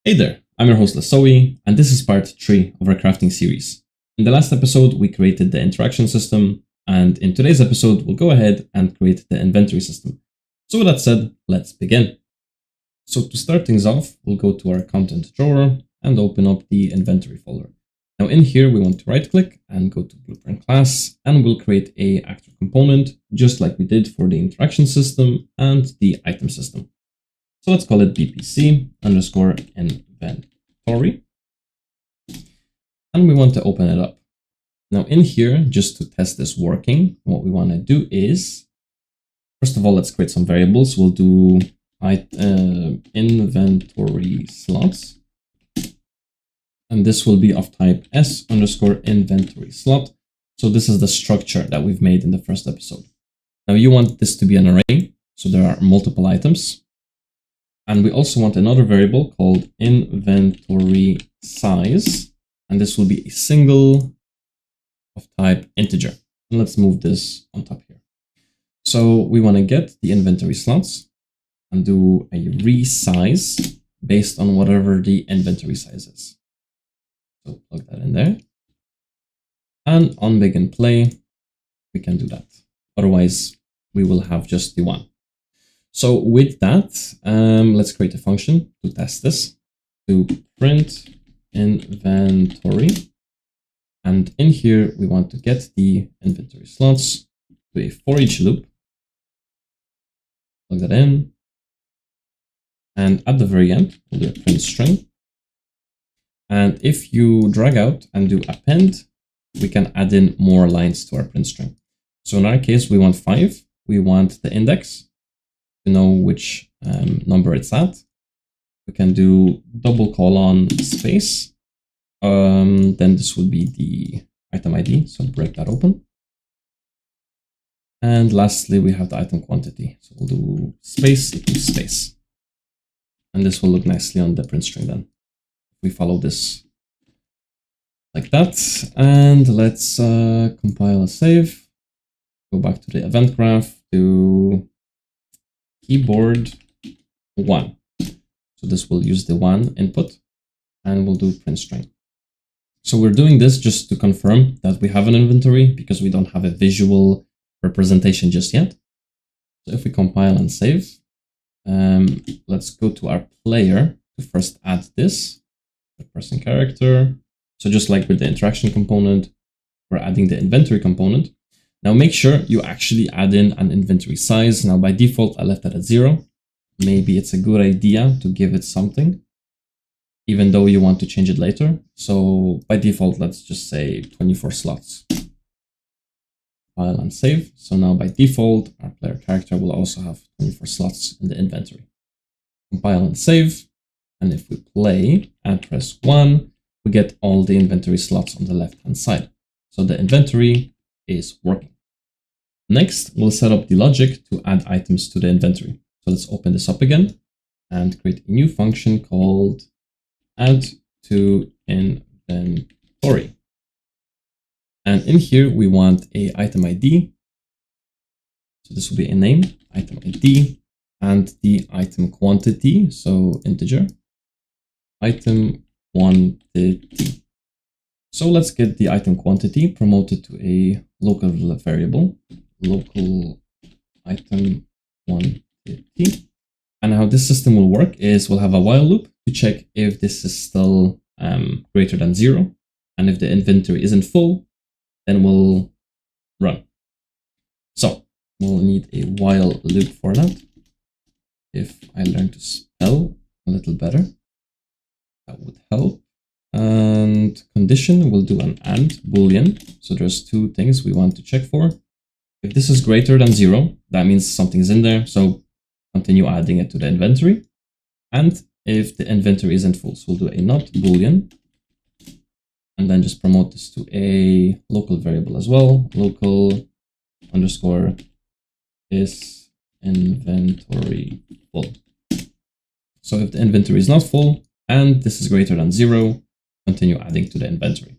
Hey there, I'm your host Lisowi, and this is part 3 of our crafting series. In the last episode, we created the interaction system, and in today's episode, we'll go ahead and create the inventory system. So with that said, let's begin. So to start things off, we'll go to our content drawer and open up the inventory folder. Now in here, we want to right click and go to blueprint class, and we'll create a actor component, just like we did for the interaction system and the item system. So let's call it bpc underscore inventory. And we want to open it up. Now in here, just to test this working, what we want to do is, first of all, let's create some variables. We'll do inventory slots. And this will be of type s underscore inventory slot. So this is the structure that we've made in the first episode. Now you want this to be an array. So there are multiple items. And we also want another variable called inventory size. And this will be a single of type integer. And let's move this on top here. So we want to get the inventory slots and do a resize based on whatever the inventory size is. So plug that in there. And on begin play, we can do that. Otherwise, we will have just the one. So with that, let's create a function to test this, to print inventory. And in here, we want to get the inventory slots to a for each loop. Plug that in. And at the very end, we'll do a print string. And if you drag out and do append, we can add in more lines to our print string. So in our case, we want 5. We want the index to know which number it's at. We can do double colon space. Then this would be the item ID. So break that open. And lastly, we have the item quantity. So we'll do space equals space. And this will look nicely on the print string then. We follow this like that. And let's compile a save. Go back to the event graph to keyboard 1. So this will use the 1 input and we'll do print string. So we're doing this just to confirm that we have an inventory because we don't have a visual representation just yet. So if we compile and save, let's go to our player to first add this, the person character. So just like with the interaction component, we're adding the inventory component. Now make sure you actually add in an inventory size. Now by default, I left that at 0. Maybe it's a good idea to give it something, even though you want to change it later. So by default, let's just say 24 slots. File and save. So now by default, our player character will also have 24 slots in the inventory. Compile and save. And if we play and press 1, we get all the inventory slots on the left-hand side. So the inventory is working. Next, we'll set up the logic to add items to the inventory. So let's open this up again and create a new function called add to inventory. And in here, we want a item ID. So this will be a name, item ID, and the item quantity. So integer, item quantity. So let's get the item quantity promoted to a local variable, local item quantity. And how this system will work is we'll have a while loop to check if this is still greater than 0. And if the inventory isn't full, then we'll run. So we'll need a while loop for that. If I learn to spell a little better, that would help. And condition, we'll do an and boolean. So there's 2 things we want to check for. If this is greater than 0, that means something's in there. So continue adding it to the inventory. And if the inventory isn't full, so we'll do a not boolean. And then just promote this to a local variable as well. Local underscore is inventory full. So if the inventory is not full and this is greater than 0, continue adding to the inventory.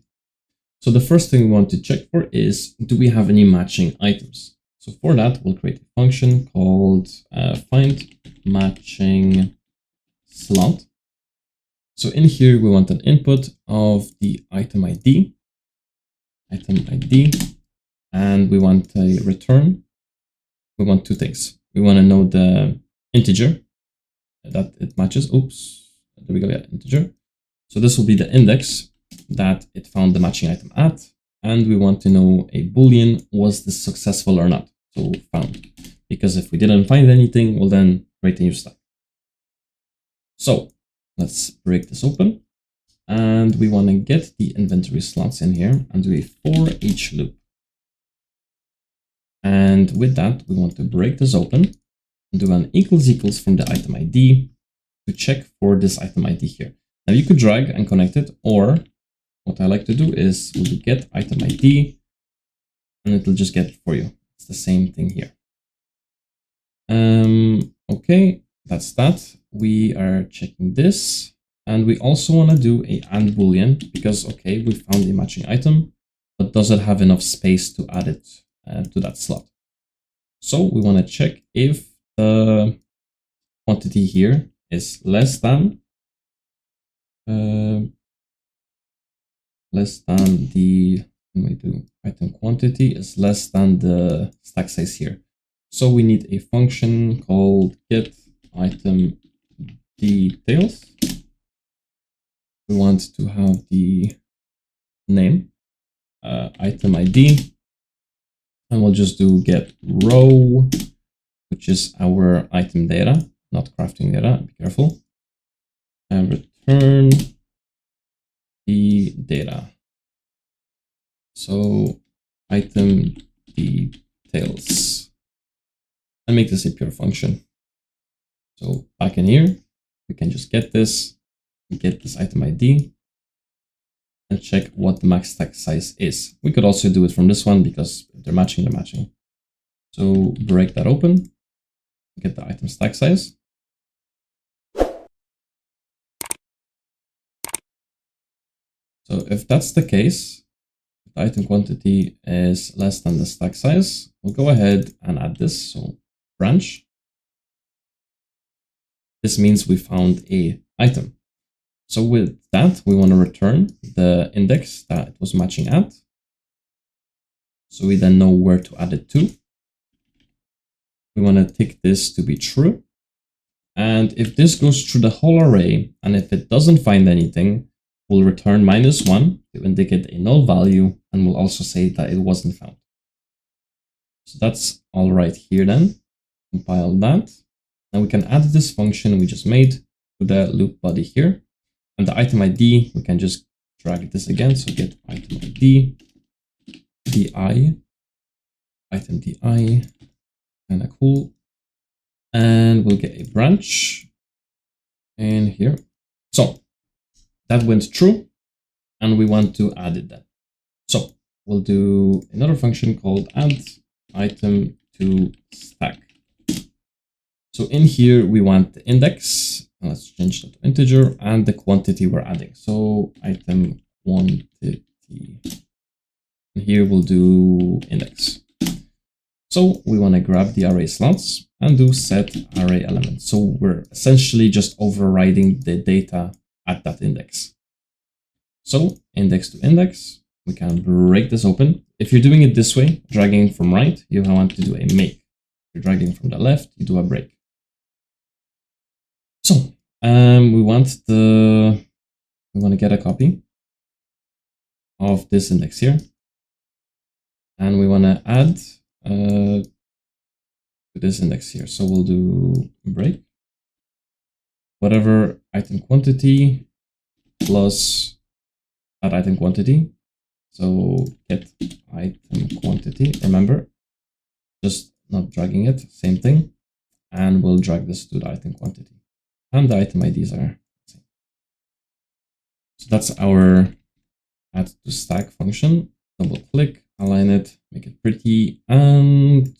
So the first thing we want to check for is, do we have any matching items? So for that, we'll create a function called find matching slot. So So in here, we want an input of the item ID, and we want a return. We want two things. We want to know the integer that it matches. Oops, there we go, yeah, integer. So this will be the index that it found the matching item at. And we want to know a Boolean, was this successful or not? So found, because if we didn't find anything, we'll then create a new stack. So let's break this open. And we want to get the inventory slots in here and do a for each loop. And with that, we want to break this open and do an equals from the item ID to check for this item ID here. Now you could drag and connect it, or what I like to do is we'll do get item ID and it'll just get it for you. It's the same thing here. Okay, that's that. We are checking this. And we also want to do a AND Boolean because, okay, we found a matching item, but does it have enough space to add it to that slot? So we want to check if the quantity here is less than the, when we do item quantity is less than the stack size here. So we need a function called get item details. We want to have the name, item ID, and we'll just do get row, which is our item data, not crafting data, be careful, and return the data. So item details, and make this a pure function. So back in here, we can just get this item ID and check what the max stack size is. We could also do it from this one because if they're matching, they're matching. So break that open, get the item stack size. So if that's the case, if the item quantity is less than the stack size, we'll go ahead and add this. So branch. This means we found a item. So with that, we want to return the index that it was matching at. So we then know where to add it to. We want to tick this to be true. And if this goes through the whole array, and if it doesn't find anything, we'll return -1 to indicate a null value, and we'll also say that it wasn't found. So that's all right here then. Compile that. Now we can add this function we just made to the loop body here. And the item ID, we can just drag this again. So get item ID, DI, item DI, kind of cool. And we'll get a branch in here. So that went true, and we want to add it then. So we'll do another function called add item to stack. So in here, we want the index. Let's change that to integer and the quantity we're adding. So item quantity. And here we'll do index. So we want to grab the array slots and do set array element. So we're essentially just overriding the data at that index. So index to index, we can break this open. If you're doing it this way, dragging from right, you want to do a make. If you're dragging from the left, you do a break. So we want to get a copy of this index here, and we want to add to this index here. So we'll do break whatever item quantity plus add item quantity. So get item quantity. Remember, just not dragging it. Same thing, and we'll drag this to the item quantity. And the item IDs are the same. So that's our add to stack function. Double click, align it, make it pretty, and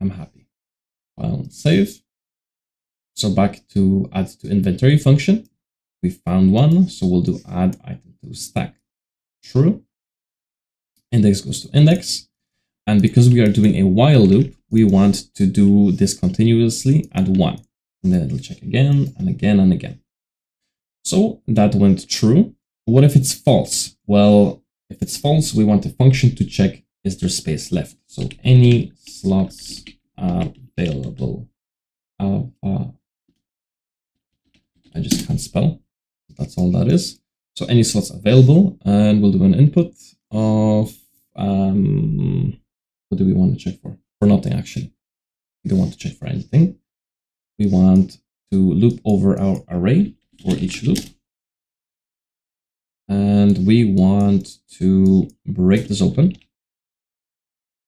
I'm happy. File and save. So back to add to inventory function. We found one, so we'll do add item to stack. True. Index goes to index. And because we are doing a while loop, we want to do this continuously at 1. And then it'll check again and again and again. So that went true. What if it's false? Well, if it's false, we want a function to check is there space left. So any slots available. I just can't spell. That's all that is. So any slots available, and we'll do an input of what do we want to check for? For nothing, actually. We don't want to check for anything. We want to loop over our array for each loop. And we want to break this open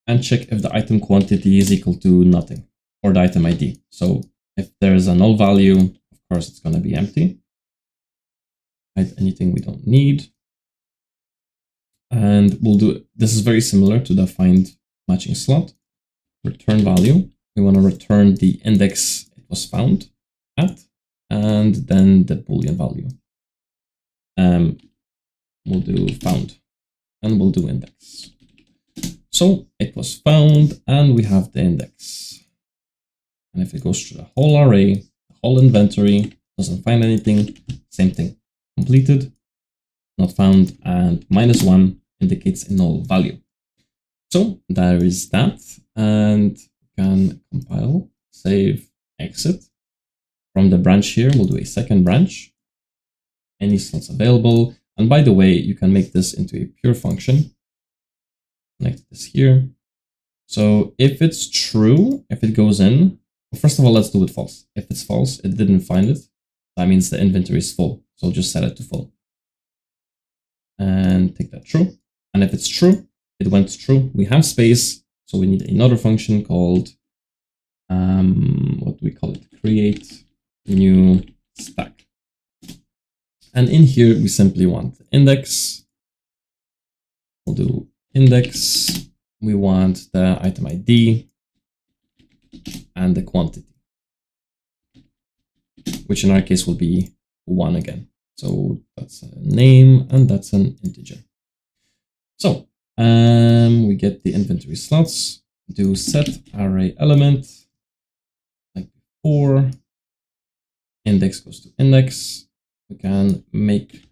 and check if the item quantity is equal to nothing, or the item ID. So if there's a null value, of course, it's going to be empty. Hide anything we don't need. And we'll do, this is very similar to the find matching slot. Return value. We want to return the index it was found at, and then the Boolean value. We'll do found, and we'll do index. So it was found, and we have the index. And if it goes through the whole array, the whole inventory, doesn't find anything, same thing. Completed, not found, and -1 indicates a null value. So there is that, and we can compile, save, exit. From the branch here, we'll do a second branch. Any slots available. And by the way, you can make this into a pure function. Connect this here. So if it's true, if it goes in, well, first of all, let's do it false. If it's false, it didn't find it. That means the inventory is full. So just set it to full. And take that true. And if it's true, it went true. We have space. So we need another function called, what do we call it? Create new stack. And in here, we simply want the index. We'll do index. We want the item ID and the quantity, which in our case will be 1 again. So that's a name and that's an integer. So we get the inventory slots, do set array element like before, index goes to index. We can make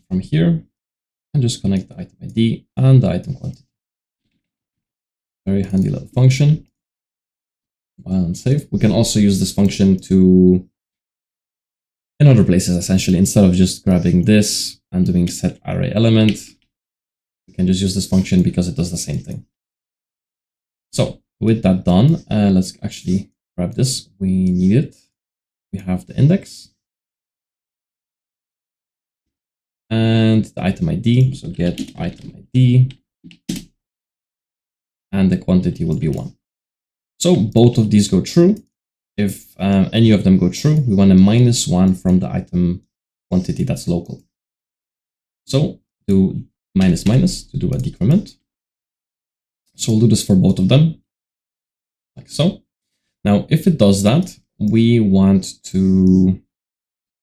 from here and just connect the item ID and the item quantity. Very handy little function. Compile and save. We can also use this function to in other places, essentially. Instead of just grabbing this and doing set array element, we can just use this function because it does the same thing. So with that done, let's actually grab this. We need it. We have the index and the item ID. So get item ID and the quantity will be 1. So both of these go true. If any of them go true, we want a -1 from the item quantity that's local. So do minus to do a decrement. So we'll do this for both of them, like so. Now, if it does that, we want to,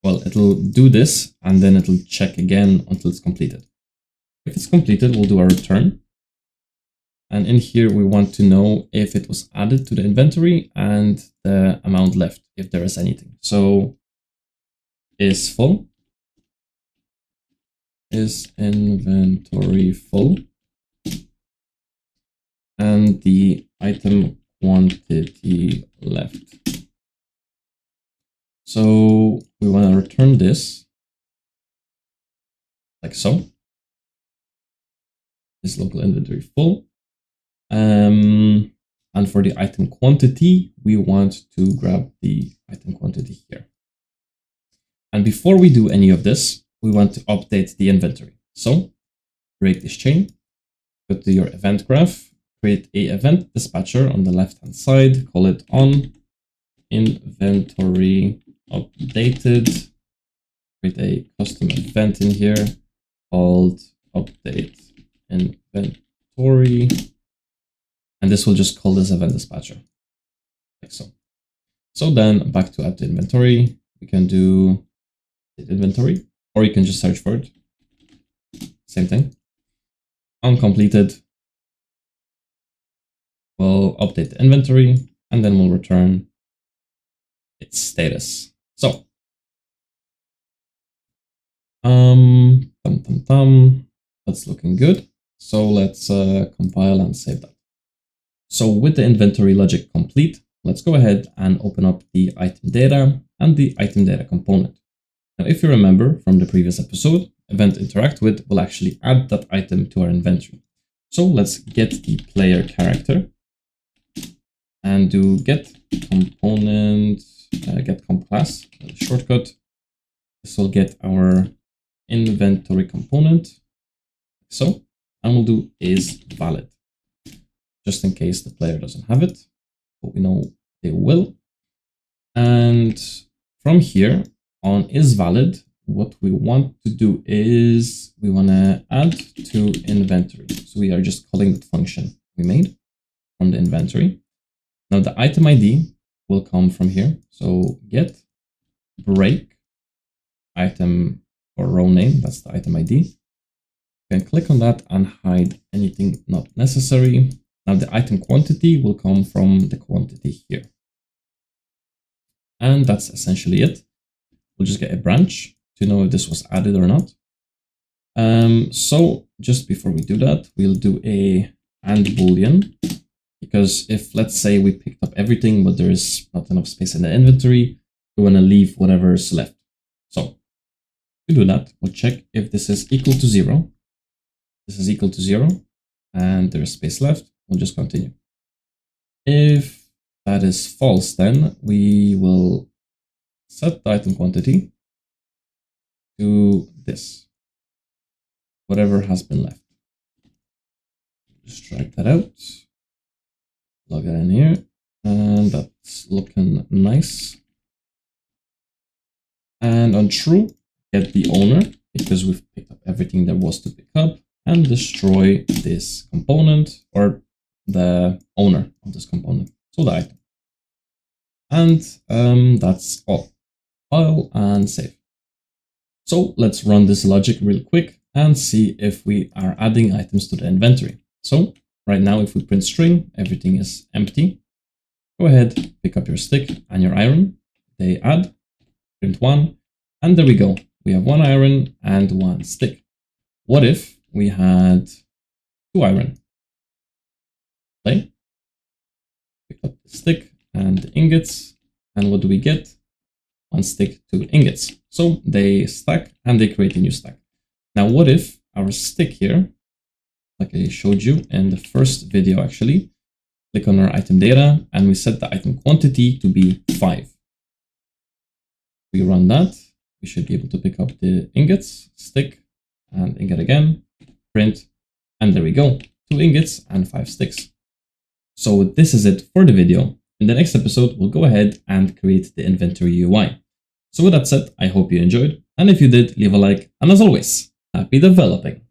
well, it'll do this and then it'll check again until it's completed. If it's completed, we'll do a return. And in here, we want to know if it was added to the inventory and the amount left, if there is anything. So is full, is inventory full, and the item quantity left. So we want to return this like so. Is local inventory full. And for the item quantity, we want to grab the item quantity here. And before we do any of this, we want to update the inventory. So break this chain, go to your event graph, create a event dispatcher on the left-hand side, call it on inventory updated, create a custom event in here called update inventory. And this will just call this event dispatcher, like so. So then back to add to inventory, we can do inventory, or you can just search for it. Same thing. Uncompleted. We'll update the inventory, and then we'll return its status. So That's looking good. So let's compile and save that. So with the inventory logic complete, let's go ahead and open up the item data and the item data component. Now, if you remember from the previous episode, event interact with will actually add that item to our inventory. So let's get the player character and do get component, get comp class, shortcut. This will get our inventory component. So, and we'll do is valid, just in case the player doesn't have it, but we know they will. And from here on is valid, what we want to do is we want to add to inventory. So we are just calling that function we made from the inventory. Now the item ID will come from here. So get break item or row name, that's the item ID. You can click on that and hide anything not necessary. Now the item quantity will come from the quantity here. And that's essentially it. We'll just get a branch to know if this was added or not. So just before we do that, we'll do a and boolean, because if let's say we picked up everything, but there is not enough space in the inventory, we want to leave whatever's left. So to do that, we'll check if this is equal to 0. This is equal to 0 and there is space left. We'll just continue. If that is false, then we will set the item quantity to this, whatever has been left. Just drag that out, log it in here, and that's looking nice. And on true, get the owner, because we've picked up everything there was to pick up, and destroy this component or the owner of this component, so the item. And that's all. File and save. So let's run this logic real quick and see if we are adding items to the inventory. So right now, if we print string, everything is empty. Go ahead, pick up your stick and your iron. They add, print 1, and there we go. We have 1 iron and 1 stick. What if we had 2 iron? Play. Pick up the stick and the ingots, and what do we get? 1 stick, 2 ingots. So they stack and they create a new stack. Now, what if our stick here, like I showed you in the first video actually, click on our item data and we set the item quantity to be 5. We run that, we should be able to pick up the ingots, stick, and ingot again, print, and there we go, 2 ingots and 5 sticks. So this is it for the video. In the next episode, we'll go ahead and create the inventory UI. So with that said, I hope you enjoyed, and if you did, leave a like, and as always, happy developing!